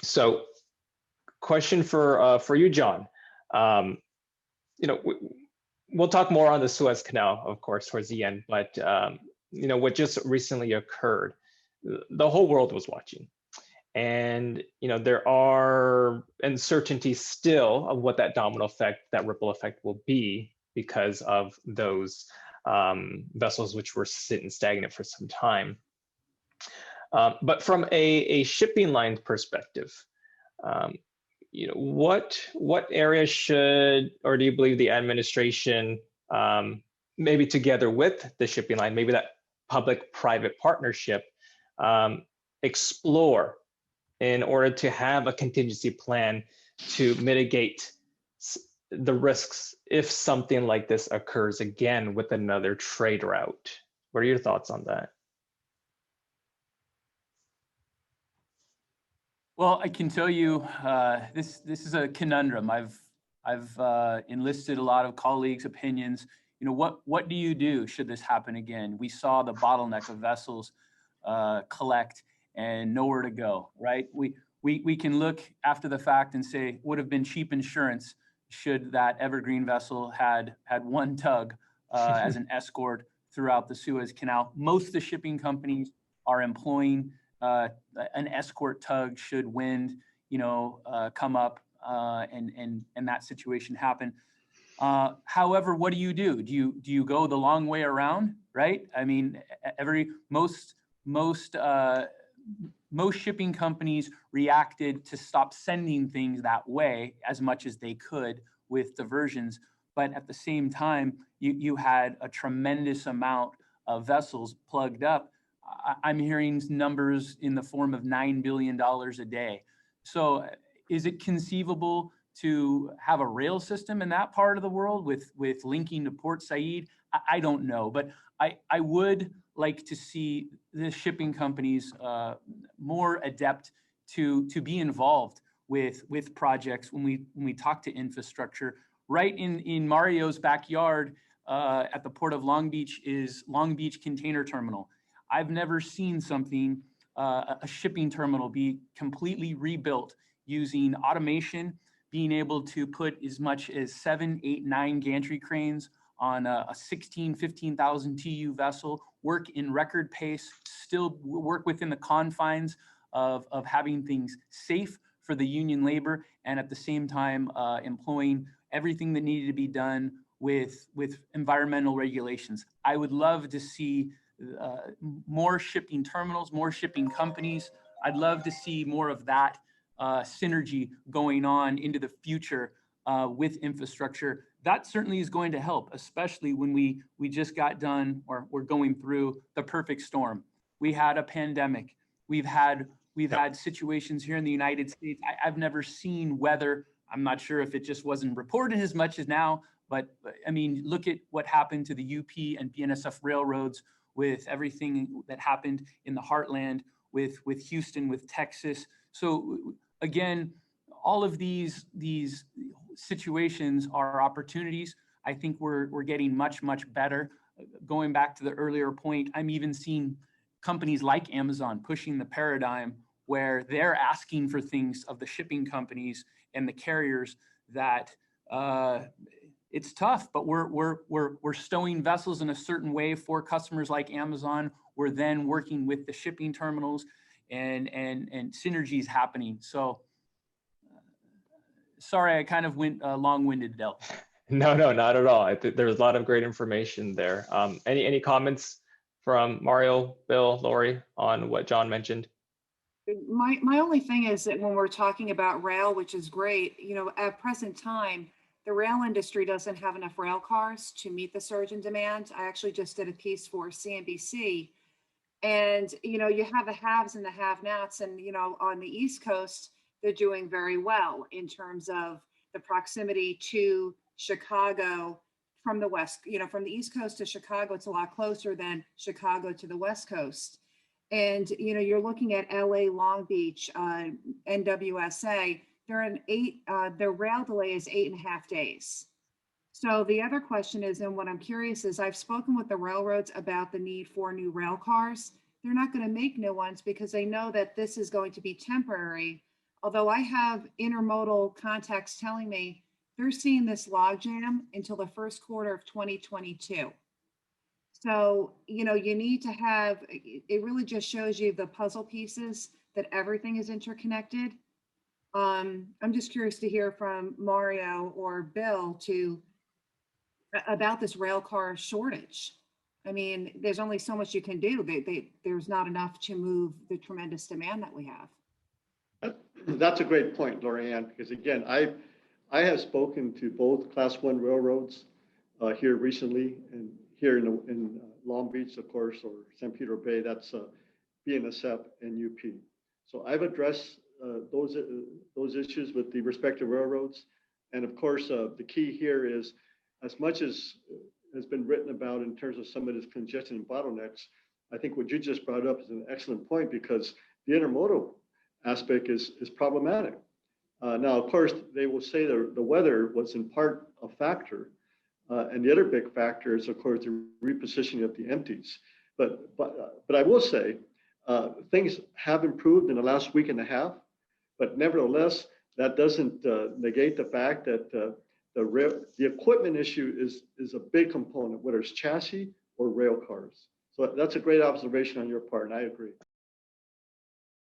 So, question for you, John. Um, we'll talk more on the Suez Canal, of course, towards the end. But what just recently occurred, the whole world was watching, and there are uncertainties still of what that domino effect, that ripple effect, will be because of those vessels which were sitting stagnant for some time. But from a shipping line perspective, um, what areas should, or do you believe the administration, maybe together with the shipping line, maybe that public-private partnership, explore in order to have a contingency plan to mitigate the risks if something like this occurs again with another trade route? What are your thoughts on that? Well, I can tell you this is a conundrum. I've enlisted a lot of colleagues' opinions. What do you do should this happen again? We saw the bottleneck of vessels collect and nowhere to go, right? We can look after the fact and say would have been cheap insurance should that evergreen vessel had one tug as an escort throughout the Suez Canal. Most of the shipping companies are employing an escort tug should wind, come up and that situation happen. However, what do? Do you go the long way around, right? I mean, most shipping companies reacted to stop sending things that way as much as they could with diversions. But at the same time, you had a tremendous amount of vessels plugged up. I'm hearing numbers in the form of $9 billion a day. So is it conceivable to have a rail system in that part of the world with linking to Port Said? I don't know, but I would like to see the shipping companies more adept to be involved with projects when we talk to infrastructure. Right in Mario's backyard at the Port of Long Beach is Long Beach Container Terminal. I've never seen something, a shipping terminal be completely rebuilt using automation, being able to put as much as 7, 8, 9 gantry cranes on a 16, 15,000 TEU vessel, work in record pace, still work within the confines of having things safe for the union labor, and at the same time employing everything that needed to be done with environmental regulations. I would love to see more shipping terminals, more shipping companies. I'd love to see more of that synergy going on into the future with infrastructure. That certainly is going to help, especially when we just got done, or we're going through the perfect storm. We had a pandemic. We've had situations here in the United States. I've never seen weather. I'm not sure if it just wasn't reported as much as now, but I mean, look at what happened to the UP and BNSF railroads with everything that happened in the heartland with Houston, with Texas. So again, all of these situations are opportunities. I think we're getting much better. Going back to the earlier point, I'm even seeing companies like Amazon pushing the paradigm where they're asking for things of the shipping companies and the carriers that it's tough, but we're stowing vessels in a certain way for customers like Amazon. We're then working with the shipping terminals and synergies happening. So sorry, I kind of went long-winded, Del. No, not at all. There's a lot of great information there. Any comments from Mario, Bill, Lori on what John mentioned? My only thing is that when we're talking about rail, which is great, at present time, the rail industry doesn't have enough rail cars to meet the surge in demand. I actually just did a piece for CNBC, and you have the haves and the have-nots, and on the East Coast, they're doing very well in terms of the proximity to Chicago from the West. From the East Coast to Chicago, it's a lot closer than Chicago to the West Coast. And you're looking at LA, Long Beach, NWSA. Their rail delay is 8.5 days. So the other question is, and what I'm curious is, I've spoken with the railroads about the need for new rail cars. They're not going to make new ones because they know that this is going to be temporary Although I have intermodal contacts telling me they're seeing this logjam until the first quarter of 2022. So, you need to have, it really just shows you the puzzle pieces that everything is interconnected. I'm just curious to hear from Mario or Bill about this rail car shortage. I mean, there's only so much you can do. There's not enough to move the tremendous demand that we have. That's a great point, Lorianne, because again, I have spoken to both Class 1 railroads here recently, and here in Long Beach, of course, or San Pedro Bay, that's BNSF and UP. So I've addressed those issues with the respective railroads. And of course, the key here is, as much as has been written about in terms of some of this congestion and bottlenecks, I think what you just brought up is an excellent point, because the intermodal aspect is problematic. Now, of course, they will say the weather was in part a factor, and the other big factor is, of course, the repositioning of the empties. But I will say things have improved in the last week and a half, but nevertheless, that doesn't negate the fact that the equipment issue is a big component, whether it's chassis or rail cars. So that's a great observation on your part, and I agree.